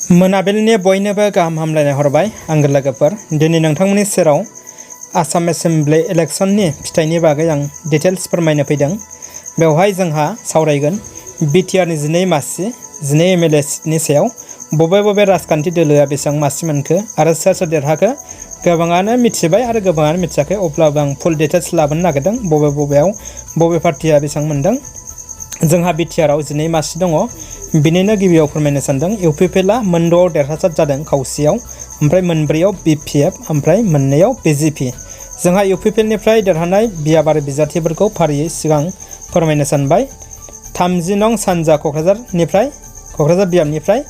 मोनाबिलिनि बयनोबो गाहाम हामलायनाय हरबाय आंगो लोगोफोर। दिनै नोंथांमोननि सेराव आसाम एसेम्बलि इलेक्शननि फिथाइनि बागै आं डिटेल्स फोरमायनो फैदों। बेवहाय जोंहा सावरायगोन बिटिआरनि 12 मासि 12 एमएलए सिटनि सायाव बबे राजखान्थि दोलोआ बेसेबां मासि मोनखो आरो सोर देरहाखो गोबाङानो मिथिबाय आरो गोबाङानो मिथियाखै। अब्लाबो आं फुल डिटेल्स लाबोनो नागिरदों बबे पार्टिया बेसेबां मोनदों। जोंहा बिटिआरआव 12 मासि दङ। बिनिनो गिबियाव फोरमायनो सानदों इउपिपिएलआ मोनद'आव देरहासार जादों खावसेयाव, ओमफ्राय मोनब्रैयाव बिपिएफ, ओमफ्राय मोननैयाव बिजेपि। जोंहा इउपिपिएलनिफ्राय देरहानाय बियाब आरो बिजाथिफोरखौ फारियै सिगां फोरमायनो सानबाय। 30 नं सानजा क'क्राझार बियाबनिफ्राय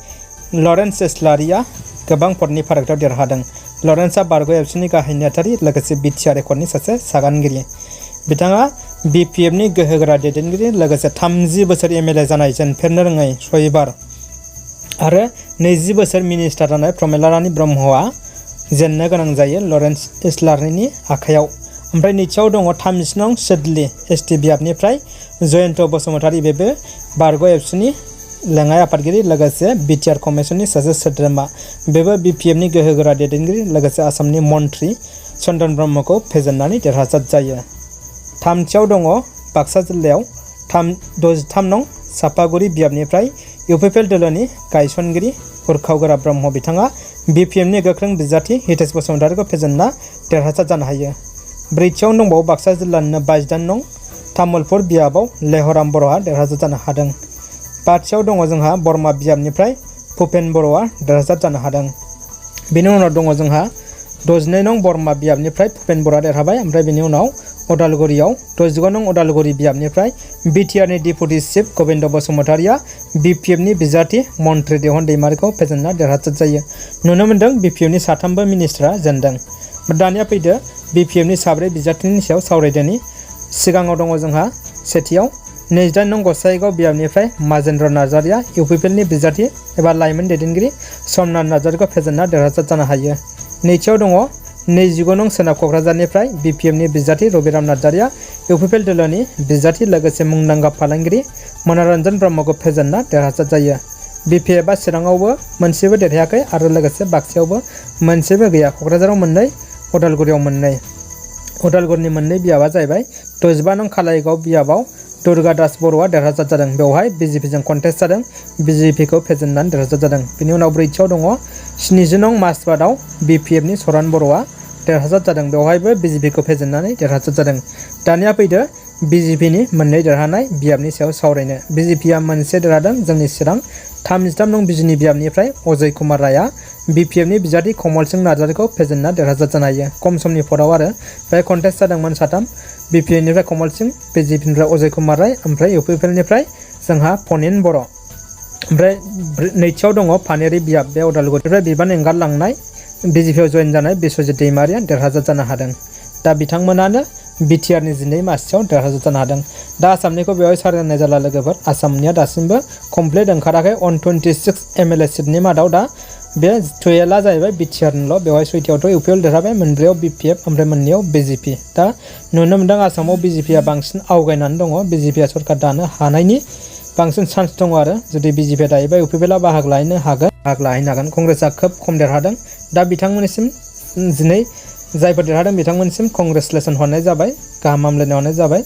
लरेन्स इस्लारिया गोबां भटनि फारागथियाव देरहादों। लरेन्सआ बारग' एबसुनि गाहाय नेहाथारि लोगोसे बिटिआर रेकर्डनि सासे सागानगिरि। बिथाङा बिपिएफनि गोहोगोरा दैदेनगिरि लोगोसे 30 बोसोर एमएलए जानाय जेनफेरनो रोङै 6 बार आरो 20 बोसोर मिनिस्टार जानाय प्रमिला रानी ब्रह्मआ जेननो गोनां जायो लरेन्स इस्लारिनि आखायाव। ओमफ्राय नैथियाव दङ 30 नं सिडली एसटि बियाबनिफ्राय जयन्त बसुमतारी। बेबो बारग' एबसुनि लेङाइ आफादगिरि लोगोसे बिटिआर कमिसननि सासे सोद्रोमा। बेबो बिपिएफनि गोहोगोरा दैदेनगिरि लोगोसे आसामनि मन्थ्रि चन्दन ब्रह्मखौ फेजेननानै देरहासार जायो। थामथियाव दङ बाक्सा जिल्लायाव 63 नं सापागुरि बियाबनिफ्राय इउपिपिएल दोलोनि गायसनगिरि उरखाव ब्रह्म। बिथाङा बिपिएफनि गोख्रों बिजाथि हितेश बसुमतारीखौ फेजेनना देरहासार जानो हायो। ब्रैथियाव दंबावो बाक्सा जिल्लानिनो 22 नं तामुलपुर बियाबाव लेहराम बर'आ देरहासार जानो हादों। बाथियाव दङ जोंहा बरमा बियाबनिफ्राय भुपेन बर'आ देरहासार जानो हादों। बेनि उनाव दङ जोंहा 62 नं बरमा बियाबनिफ्राय भुपेन बर'आ देरहाबाय। ओमफ्राय बेनि उनाव उदालगुरियाव 65 नं उदालगुरि बियाबनिफ्राय बिटिआरनि डिपुटि चिफ गबिन्द बसुमतारीया बिपिएफनि बिजाथि मन्थ्रि देवन दैमारिखौ फेजेनना देरहासार जायो। नुनो मोन्दों बिपिएफनि साथामबो मिनिस्टारा जेनदों। दानिया फैदो बिपिएफनि 4 बिजाथिनि सायाव सावरायदोनि। सिगाङाव दङ जोंहा सेथियाव 28 नं गसाइगाव बियाबनिफ्राय माजेन्द्र नार्जारिया इउपिपिएलनि बिजाथि एबा लाइमोन दैदेनगिरि समनाथ नार्जारिखौ फेजेनना देरहासार जानो हायो। नैथियाव दङ 29 नं सोनाब क'क्राझारनिफ्राय बिपिएफनि बिजाथि रबिराम नार्जारिया इउपिपिएल दोलोनि बिजाथि लोगोसे मुंदांखा फालांगिरि मनरन्जन ब्रह्मखौ फेजेनना देरहासार जायो। बिपिएफआ चिराङावबो मोनसेबो देरहायाखै आरो लोगोसे बाक्सायावबो मोनसेबो गैया। क'क्राझाराव 2, उदालगुरियाव 2। उदालगुरिनि 2 बियाबा जाहैबाय 65 नं खालाइगाव बियाबाव दुर्गा दास बर'आ देरहासार जादों। बेवहाय बिजेपिजों कन्टेस्ट जादों, बिजेपिखौ फेजेननानै देरहासार जादों। बेनि उनाव ब्रैथियाव दङ 70 नं माजबाटआव बिपिएफनि सरान बर'आ देरहासार जादों। बेवहायबो बिजेपिखौ फेजेननानै देरहासार जादों। दानिया फैदो बिजेपिनि 2 देरहानाय बियाबनि सायाव सावरायनो। बिजेपिया 1 देरहादों जोंनि चिरां 33 नं बिजिनि बियाबनिफ्राय अजय कुमार रायआ बिपिएफनि बिजाथि कमल सिंह नार्जारिखौ फेजेनना देरहासार जानो हायो। खम समनि भटआव आरो बे कन्टेस्ट जादोंमोन 3। बिपिएफनिफ्राय कमल सिंह, बिजेपिनिफ्राय अजय कुमार राय, ओमफ्राय इउपिपिएलनिफ्राय जोंहा फनिन बर'। ओमफ्राय नैथियाव दङ फानेरि बियाब। बे उदालगुरिनिफ्राय बिबान एंगारलांनाय बिजेपिआव जयेन जानाय बिस्वजित दैमारिया देरहासार जानो हादों। दा बिथांमोनानो बिटिआरनि 12 मासियाव देरहासार जानो हादों। दा आसामनिखौ बेवहाय सावरायनाय जाला लोगोफोर। आसामनिया दासिमबो कमप्लिट ओंखाराखै। 126 एमएलए सिटनि मादाव दा बे 12आ जाहैबाय बिटिआरनिल'। बेवहाय 6थियावथ' इउपिपिएल देरहाबाय, 4याव बिपिएफ, ओमफ्राय 2याव बिजेपि। दा नुनो मोन्दों आसामाव बिजेपिया बांसिन आवगायनानै दङ। बिजेपिया सरकार दानो हानायनि बांसिन चान्स दङ आरो जुदि बिजेपिया दायोबा इउपिपिएलआ बाहागो लाहैनो हागोन। कंग्रेसआ खोब खम देरहादों। दा बिथांमोननिसिम 12 जायफोर देरहादों बिथांमोननिसिम कंग्रेसुलेसन हरनाय जाबाय, गाहाम हामलायनाय हरनाय जाबाय।